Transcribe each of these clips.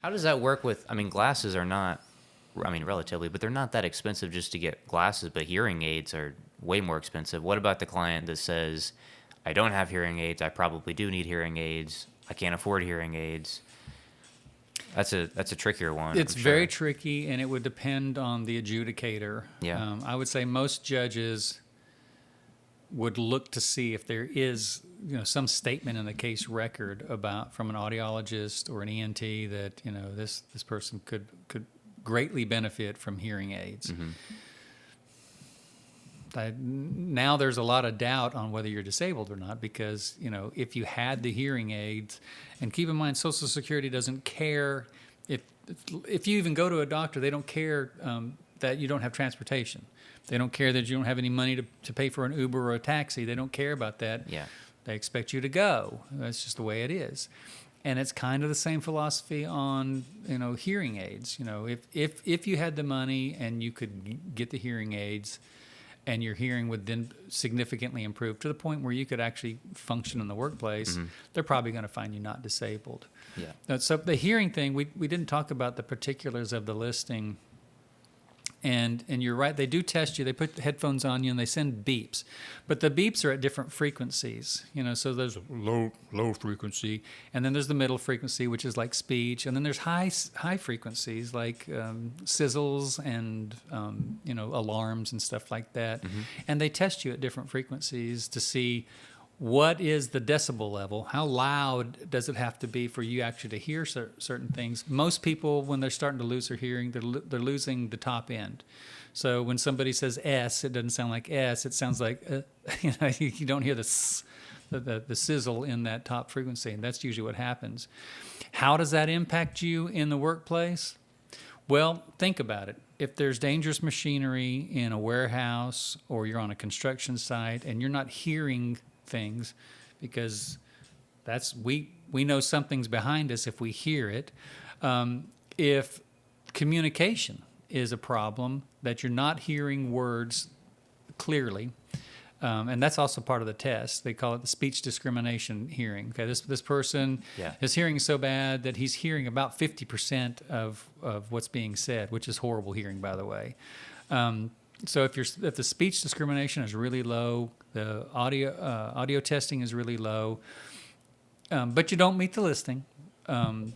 How does that work with, I mean, glasses are not, I mean, relatively, but they're not that expensive just to get glasses, but hearing aids are way more expensive. What about the client that says, I don't have hearing aids, I probably do need hearing aids, I can't afford hearing aids? That's a trickier one, It's I'm very sure. tricky, and it would depend on the adjudicator. Yeah. I would say most judges would look to see if there is, some statement in the case record about from an audiologist or an ENT that this person could greatly benefit from hearing aids. Hmm. Now there's a lot of doubt on whether you're disabled or not because if you had the hearing aids, and keep in mind Social Security doesn't care if if you even go to a doctor, they don't care that you don't have transportation. They don't care that you don't have any money to pay for an Uber or a taxi. They don't care about that. Yeah. They expect you to go. That's just the way it is. And it's kind of the same philosophy on hearing aids. If you had the money and you could get the hearing aids, and your hearing would then significantly improve to the point where you could actually function in the workplace, they're probably going to find you not disabled. Yeah. So the hearing thing, we didn't talk about the particulars of the listing. And you're right, they do test you. They put the headphones on you and they send beeps, but the beeps are at different frequencies. So there's low frequency, and then there's the middle frequency, which is like speech, and then there's high frequencies like sizzles and alarms and stuff like that. And they test you at different frequencies to see what is the decibel level? How loud does it have to be for you actually to hear certain things? Most people, when they're starting to lose their hearing, they're losing the top end. So when somebody says S, it doesn't sound like S. It sounds like you don't hear the sizzle in that top frequency, and that's usually what happens. How does that impact you in the workplace? Well, think about it. If there's dangerous machinery in a warehouse or you're on a construction site and you're not hearing things, because we know something's behind us if we hear it. If communication is a problem, that you're not hearing words clearly, and that's also part of the test. They call it the speech discrimination hearing. Okay, this person, Yeah. his hearing is so bad that he's hearing about 50% of what's being said, which is horrible hearing, by the way. So if the speech discrimination is really low, the audio testing is really low, but you don't meet the listing, then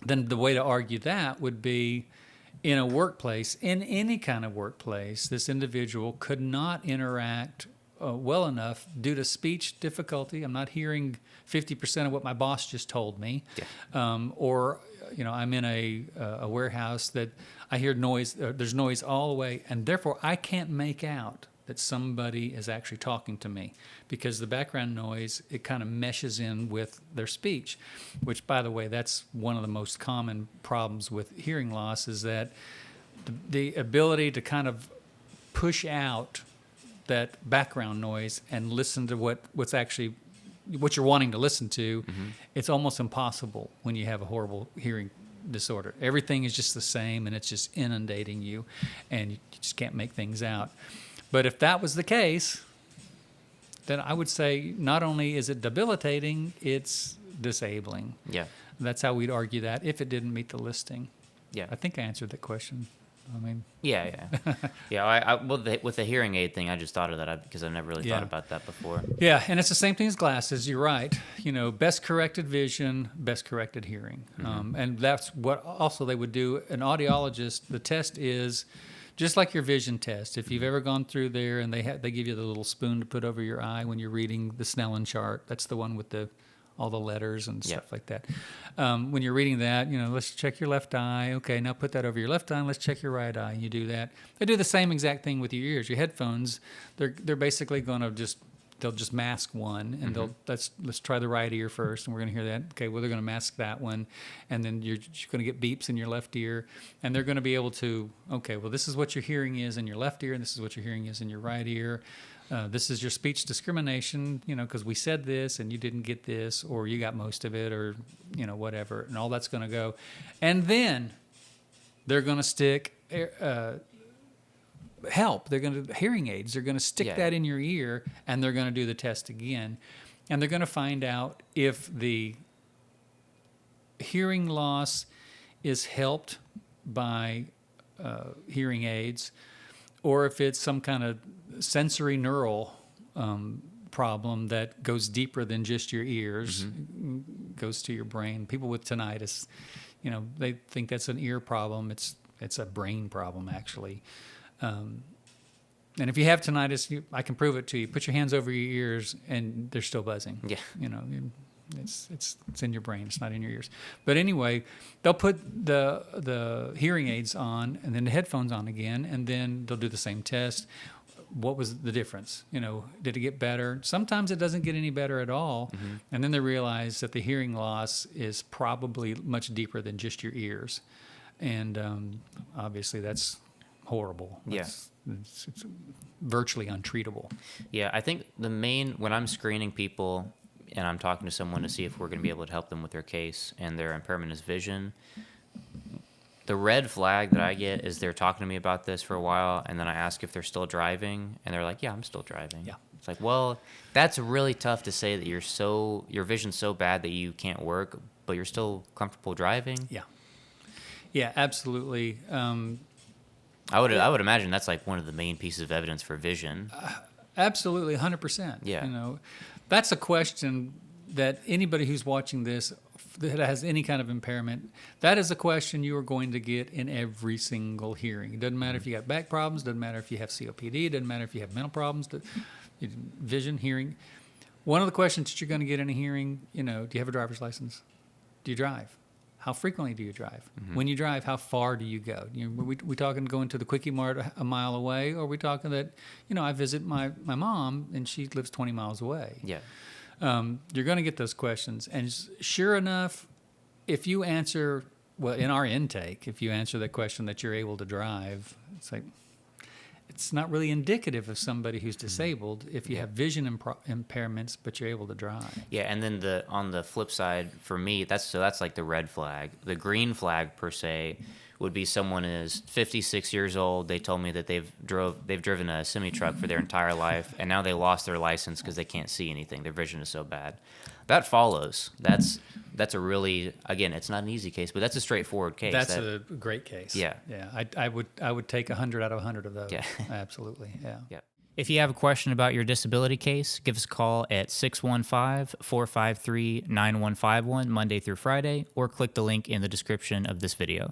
the way to argue that would be in a workplace, in any kind of workplace, this individual could not interact well enough due to speech difficulty. I'm not hearing 50% of what my boss just told me, or I'm in a warehouse that I hear noise. There's noise all the way, and therefore I can't make out that somebody is actually talking to me because the background noise, it kind of meshes in with their speech, which, by the way, that's one of the most common problems with hearing loss is that the ability to kind of push out that background noise and listen to what's actually what you're wanting to listen to, it's almost impossible when you have a horrible hearing disorder. Everything is just the same, and it's just inundating you, and you just can't make things out. But if that was the case, then I would say not only is it debilitating, it's disabling. Yeah. That's how we'd argue that if it didn't meet the listing. Yeah. I think I answered that question. I mean, Yeah. Yeah. With the hearing aid thing, I just thought of that because I never really thought about that before. yeah, and it's the same thing as glasses. You're right. Best corrected vision, best corrected hearing, and that's what also they would do. An audiologist, the test is just like your vision test. If you've ever gone through there and they give you the little spoon to put over your eye when you're reading the Snellen chart, that's the one with all the letters and stuff like that. When you're reading that, let's check your left eye. Okay, now put that over your left eye. And let's check your right eye. And you do that. They do the same exact thing with your ears. Your headphones, they're basically going to they'll just mask one, and let's try the right ear first, and we're going to hear that. Okay, well, they're going to mask that one, and then you're going to get beeps in your left ear, and they're going to be able to, okay, well, this is what your hearing is in your left ear, and this is what your hearing is in your right ear. This is your speech discrimination, because we said this and you didn't get this, or you got most of it, or whatever, and all that's going to go, and then they're going to stick help. They're going to hearing aids. They're going to stick that in your ear, and they're going to do the test again, and they're going to find out if the hearing loss is helped by hearing aids, or if it's some kind of sensory neural problem that goes deeper than just your ears, goes to your brain. People with tinnitus, they think that's an ear problem. It's a brain problem, actually. And if you have tinnitus, I can prove it to you. Put your hands over your ears, and they're still buzzing. Yeah. It's in your brain. It's not in your ears. But anyway, they'll put the hearing aids on, and then the headphones on again, and then they'll do the same test. What was the difference? Did it get better? Sometimes it doesn't get any better at all, and then they realize that the hearing loss is probably much deeper than just your ears, and obviously that's horrible. It's virtually untreatable. Yeah, I think when I'm screening people and I'm talking to someone to see if we're going to be able to help them with their case and their impairment is vision, the red flag that I get is they're talking to me about this for a while, and then I ask if they're still driving, and they're like, yeah, I'm still driving. Yeah. It's like, well, that's really tough to say that your vision's so bad that you can't work, but you're still comfortable driving. Yeah, absolutely. I would imagine that's like one of the main pieces of evidence for vision. Absolutely, 100%. Yeah. That's a question that anybody who's watching this that has any kind of impairment, that is a question you are going to get in every single hearing. It doesn't matter if you got back problems, doesn't matter if you have COPD, it doesn't matter if you have mental problems, vision, hearing. One of the questions that you're going to get in a hearing, do you have a driver's license? Do you drive? How frequently do you drive? When you drive, how far do you go? We talking going to the Quickie Mart a mile away, or are we talking that, I visit my mom and she lives 20 miles away? Yeah. You're going to get those questions. And sure enough, if you answer, well, in our intake, if you answer the question that you're able to drive, it's like, it's not really indicative of somebody who's disabled if you have vision impairments, but you're able to drive. Yeah, and then on the flip side, for me, that's like the red flag. The green flag, per se, would be someone is 56 years old. They told me that they've driven a semi truck for their entire life, and now they lost their license because they can't see anything. Their vision is so bad. That follows. That's a really, again, it's not an easy case, but that's a straightforward case. That's a great case. Yeah. Yeah. I would take 100 out of 100 of those. Yeah. Absolutely. Yeah. Yeah. If you have a question about your disability case, give us a call at 615-453-9151 Monday through Friday, or click the link in the description of this video.